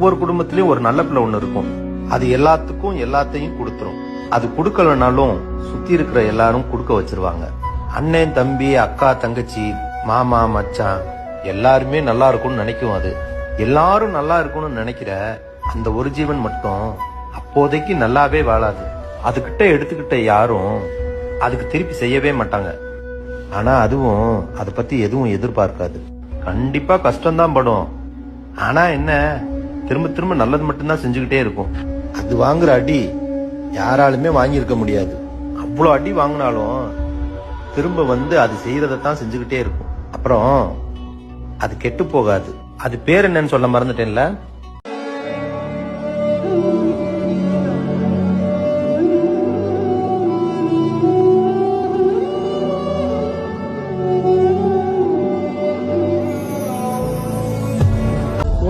ஒவ்வொரு குடும்பத்திலயும் ஒரு நல்ல பிள்ளை ஒண்ணு இருக்கும். அது எல்லாத்துக்கும் எல்லாத்தையும் கொடுத்துரும். அது கொடுக்கலனாலும் சுத்தி இருக்கிற எல்லாரும் கொடுக்க வச்சிருவாங்க. அண்ணன், தம்பி, அக்கா, தங்கச்சி, மாமா, மச்சான் எல்லாருமே நல்லா இருக்கும்னு நினைக்கும். அது எல்லாரும் நல்லா இருக்கும்னு நினைக்கிற அந்த ஒரு ஜீவன் மட்டும் அப்போதைக்கு நல்லாவே வாழாது. அதுகிட்ட எடுத்துக்கிட்ட யாரும் அதுக்கு திருப்பி செய்யவே மாட்டாங்க. ஆனா அதுவும் அதை பத்தி எதுவும் எதிர்பார்க்காது. கண்டிப்பா கஷ்டம்தான் படும். ஆனா என்ன, திரும்ப திரும்ப நல்லது மட்டும்தான் செஞ்சுக்கிட்டே இருக்கும். அது வாங்குற அடி யாராலுமே வாங்கியிருக்க முடியாது. அவ்வளோ அடி வாங்கினாலும் திரும்ப வந்து அது செய்யறதான் செஞ்சுக்கிட்டே இருக்கும். அப்புறம் அது கெட்டு போகாது. அது பேர் என்னன்னு சொல்ல மறந்துட்டேன்ல.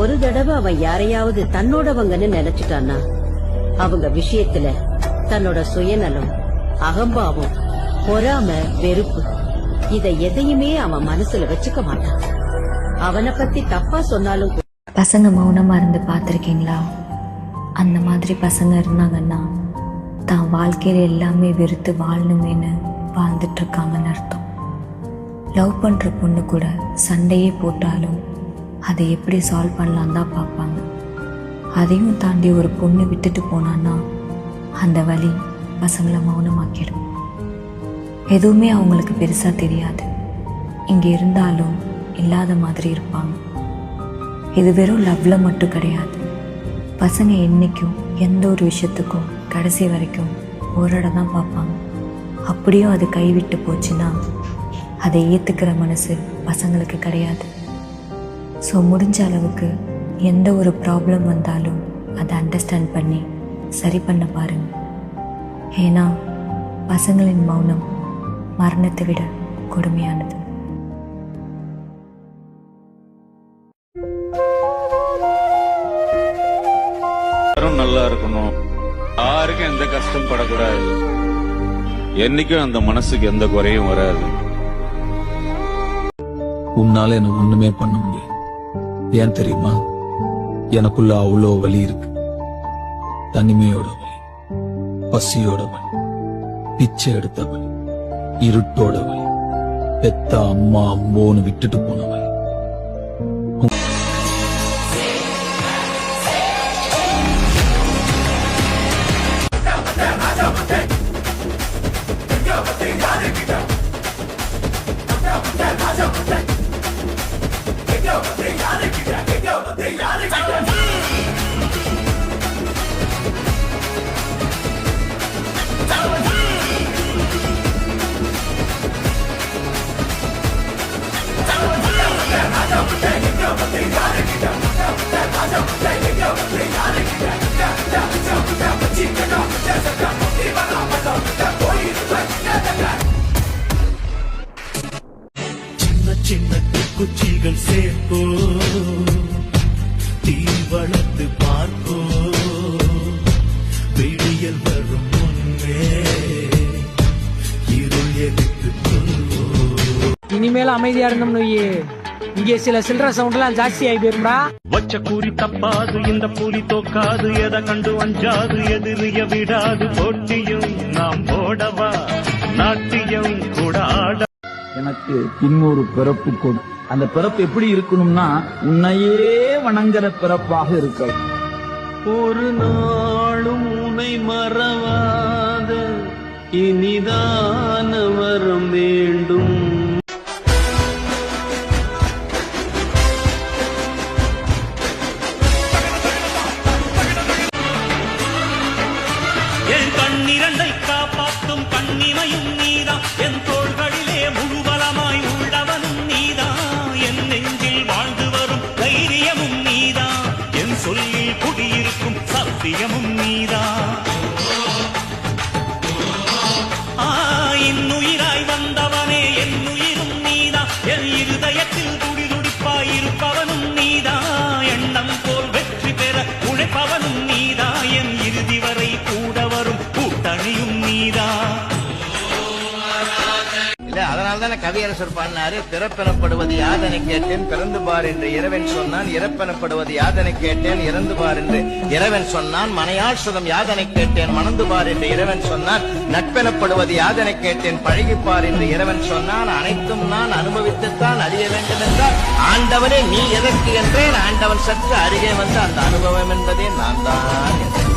ஒரு தடவை அவன் யாரையாவது தன்னோடவங்கன்னு நினைச்சிட்டான்னா அவங்க விஷயத்துல தன்னோட சுயநலம், அகம்பாவம், பொறாமை, வெறுப்பு இத எதையுமே அவன் மனசுல வச்சுக்க மாட்டான். அவனை பத்தி தப்பா சொன்னாலும் பசங்க மௌனமா இருந்து பார்த்திருக்கீங்களா? அந்த மாதிரி பசங்க இருந்தாங்கன்னா தான் வாழ்க்கையில எல்லாமே வெறுத்து வாழணுமேனு வாழ்ந்துட்டு இருக்காங்கன்னு அர்த்தம். லவ் பண்ற பொண்ணு கூட சண்டையே போட்டாலும் அதை எப்படி சால்வ் பண்ணலாம் தான் பார்ப்பாங்க. அதையும் தாண்டி ஒரு பொண்ணு விட்டுட்டு போனான்னா அந்த வலி பசங்களை மௌனமாக்கிடும். எதுவுமே அவங்களுக்கு பெருசா தெரியாது. இங்க இருந்தாலும் இல்லாத மாதிரி இருப்பாங்க. இது வெறும் லவ்ல மட்டும் கிடையாது. பசங்க என்னைக்கும் எந்த ஒரு விஷயத்துக்கும் கடைசி வரைக்கும் ஒரு தான் பார்ப்பாங்க. அப்படியும் அது கைவிட்டு போச்சுன்னா அதை ஏத்துக்கிற மனசு பசங்களுக்கு கிடையாது. ஸோ முடிஞ்ச அளவுக்கு எந்த ஒரு ப்ராப்ளம் வந்தாலும் அதை அண்டர்ஸ்டாண்ட் பண்ணி சரி பண்ண பாருங்க. ஏன்னா பசங்களின் மௌனம் மரணத்தை விட கொடுமையானது. நல்லா இருக்கணும், யாருக்கும் எந்த கஷ்டம் படக்கூடாது, என்னைக்கும் அந்த மனசுக்கு எந்த குறையும் வராது. உன்னால என்ன ஒண்ணுமே பண்ண முடியாது. ஏன் தெரியுமா? எனக்குள்ள அவ்வளோ வலி இருக்கு. தனிமையோட வலி, பசியோட வலி, பிச்சை எடுத்த வலி, இருட்டோட வலி, பெத்த அம்மா அம்மோன்னு விட்டுட்டு போன வலி. சின்ன குச்சிகள் சேர்ப்போ, தீ வளர்த்து பார்ப்போ, விடியல் வரும் முன்னே இருள் எதிர்த்து கொள்வோ. இனிமேல அமைதியா இருந்தோம்னு இங்கே சில சில்லற சவுண்ட் எல்லாம் ஜாஸ்தி ஆகி போயிருந்தா. வச்ச கூறி தப்பாது, இந்த புலி தோக்காது, எதை கண்டு அஞ்சாது, எதிரிய விடாது, போட்டியும் நாம் போடவா, நாட்டியம் கூட ஆட. எனக்கு இன்னொரு பிறப்பு கொடு. அந்த பிறப்பு எப்படி இருக்கணும்னா உன்னையே வணங்குற பிறப்பாக இருக்கலாம். ஒரு நாளும் உன்னை மறவாத இனிதான வரம் வேண்டும். என் கண்ணிரண்டை காப்பாற்றும் கண்ணிமையும் நீதான், என் தோள்களிலே முழுபலமாய் உள்ளவனும் நீதான், என் நெஞ்சில் வாழ்ந்து வரும் தைரியமும் நீதான், என் சொல்லில் குடியிருக்கும் சத்தியமும் நீதான். இன்னுயிராய் வந்தவனே என் உயிரும் நீதான், என் இருதயத்தில் துடிதுடிப்பாய் இருப்பவனும் நீதான், எண்ணம் போல் வெற்றி பெற உழைப்பவனும் நீதான், என் இறுதி வரை கூட வரும் கூட்டணியும் நீதான். இல்ல அதனாலதானே கவியரசர் பாடினாரு, பிறப்பெனப்படுவது யாதனை கேட்டேன் பிறந்து பார் என்று இறைவன் சொன்னான், இறப்பெனப்படுவது யாதனை கேட்டேன் இறந்து பார் என்று இறைவன் சொன்னான், மனையாள் சுகம் யாதனை கேட்டேன் மணந்து பார் என்று இறைவன் சொன்னான், நட்பெனப்படுவது யாதனை கேட்டேன் பழகிப்பார் என்று இறைவன் சொன்னான், அனைத்தும் நான் அனுபவித்துத்தான் அறிய வேண்டும் என்றால் ஆண்டவனே நீ எதற்கு என்றேன், ஆண்டவன் சற்று அருகே வந்து அந்த அனுபவம் என்பதே நான் தான் என்றேன்.